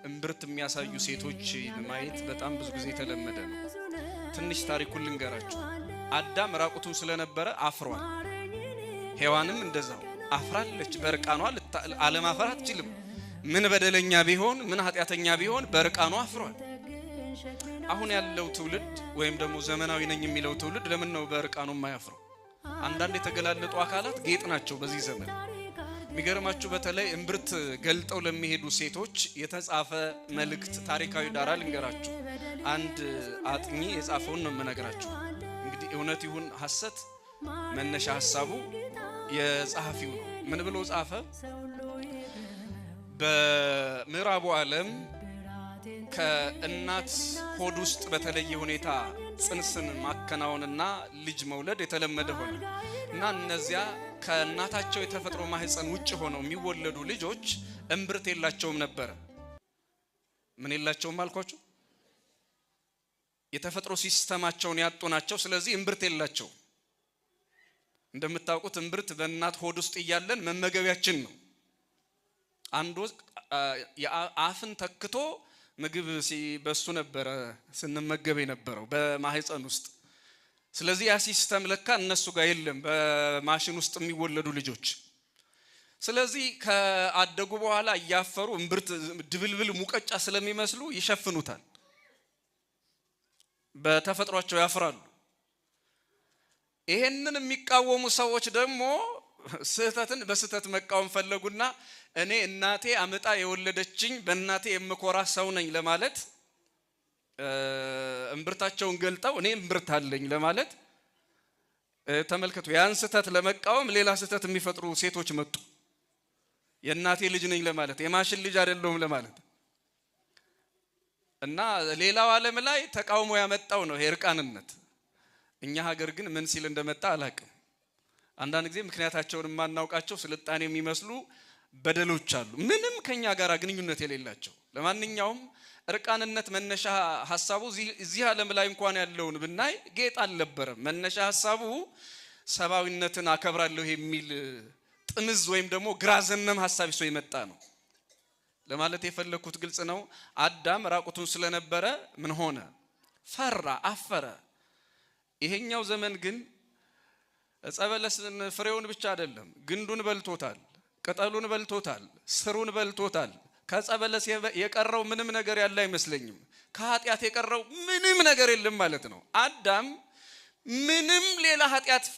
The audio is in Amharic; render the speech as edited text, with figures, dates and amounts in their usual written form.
እምብርት የሚያሳዩ ሴቶች ማየት በጣም ብዙ ጊዜ የተለመደ ነው። ትንሽ ታሪኩን ልንገራችሁ። አዳም ራቁቱን ስለነበረ አፍሯል። ሔዋንም እንደዛው አፍራለች። በርቃኗ አለማፈር አትችልም። ምን በደለኛ ቢሆን ምን ኃጢአተኛ ቢሆን በርቃኗ አፍሯል። አሁን ያለው ትውልድ ወይም ደግሞ ዘመናዊ ነኝ የሚለው ትውልድ ለምን ነው በርቃኑ የማያፍረው? አንዳንድ የተገላለጡ አካላት ጌጥ ናቸው በዚህ ዘመን። የሚገርማችሁ በተለይ እምብርት ገልጠው ለሚሄዱ ሴቶች የተጻፈ መልእክት ታሪካዊ ዳራ ልንገራችሁ። አንድ አጥኚ የጻፈውን ነው የምነግራችሁ። እንግዲህ እውነት ይሁን ሐሰት መነሻ ሐሳቡ የጸሐፊው ነው። ምን ብሎ ጻፈ? በምዕራቡ ዓለም ከእናት ሆድ ውስጥ በተለየ ሁኔታ ጽንስን ማከናወንና ልጅ መውለድ የተለመደ ሆነ እና እነዚያ ከእናታቸው የተፈጥሮ ማህፀን ውጭ ሆነው የሚወለዱ ልጆች እምብርት የላቸውም ነበር። ምን የላቸውም አልኳችሁ? የተፈጥሮ ሲስተማቸውን ያጡ ናቸው። ስለዚህ እምብርት የላቸው። እንደምታውቁት እምብርት በእናት ሆድ ውስጥ እያለን መመገቢያችን ነው። አንዱ አፍን ተክቶ ምግብ በሱ ነበረ ስንመገብ የነበረው በማህፀን ውስጥ። ስለዚህ ያ ሲስተም ለካ እነሱ ጋር የለም በማሽን ውስጥ የሚወለዱ ልጆች። ስለዚህ ከአደጉ በኋላ እያፈሩ እምብርት ድብልብል ሙቀጫ ስለሚመስሉ ይሸፍኑታል። በተፈጥሯቸው ያፍራሉ። ይሄንን የሚቃወሙ ሰዎች ደግሞ ስህተትን በስህተት መቃወም ፈለጉና እኔ እናቴ አመጣ የወለደችኝ በእናቴ የምኮራ ሰው ነኝ ለማለት እምብርታቸውን ገልጠው እኔ እምብርት አለኝ ለማለት ተመልከቱ። ያን ስህተት ለመቃወም ሌላ ስህተት የሚፈጥሩ ሴቶች መጡ። የእናቴ ልጅ ነኝ ለማለት የማሽን ልጅ አይደለሁም ለማለት እና ሌላው ዓለም ላይ ተቃውሞ ያመጣው ነው እርቃንነት። እኛ ሀገር ግን ምን ሲል እንደመጣ አላቅም። አንዳንድ ጊዜ ምክንያታቸውን የማናውቃቸው ስልጣኔ የሚመስሉ በደሎች አሉ፣ ምንም ከኛ ጋር ግንኙነት የሌላቸው። ለማንኛውም እርቃንነት መነሻ ሐሳቡ እዚህ ዓለም ላይ እንኳን ያለውን ብናይ ጌጥ አልነበረም። መነሻ ሐሳቡ ሰብአዊነትን አከብራለሁ የሚል ጥምዝ ወይም ደግሞ ግራ ዘመም ሐሳብ ይዞ የመጣ ነው። ለማለት የፈለኩት ግልጽ ነው። አዳም ራቁቱን ስለነበረ ምን ሆነ? ፈራ፣ አፈረ። ይሄኛው ዘመን ግን ጸበለስን ፍሬውን ብቻ አይደለም ግንዱን በልቶታል፣ ቅጠሉን በልቶታል፣ ስሩን በልቶታል። ከጸበለስ የቀረው ምንም ነገር ያለ አይመስለኝም። ከኃጢአት የቀረው ምንም ነገር የለም ማለት ነው። አዳም ምንም ሌላ ኃጢአት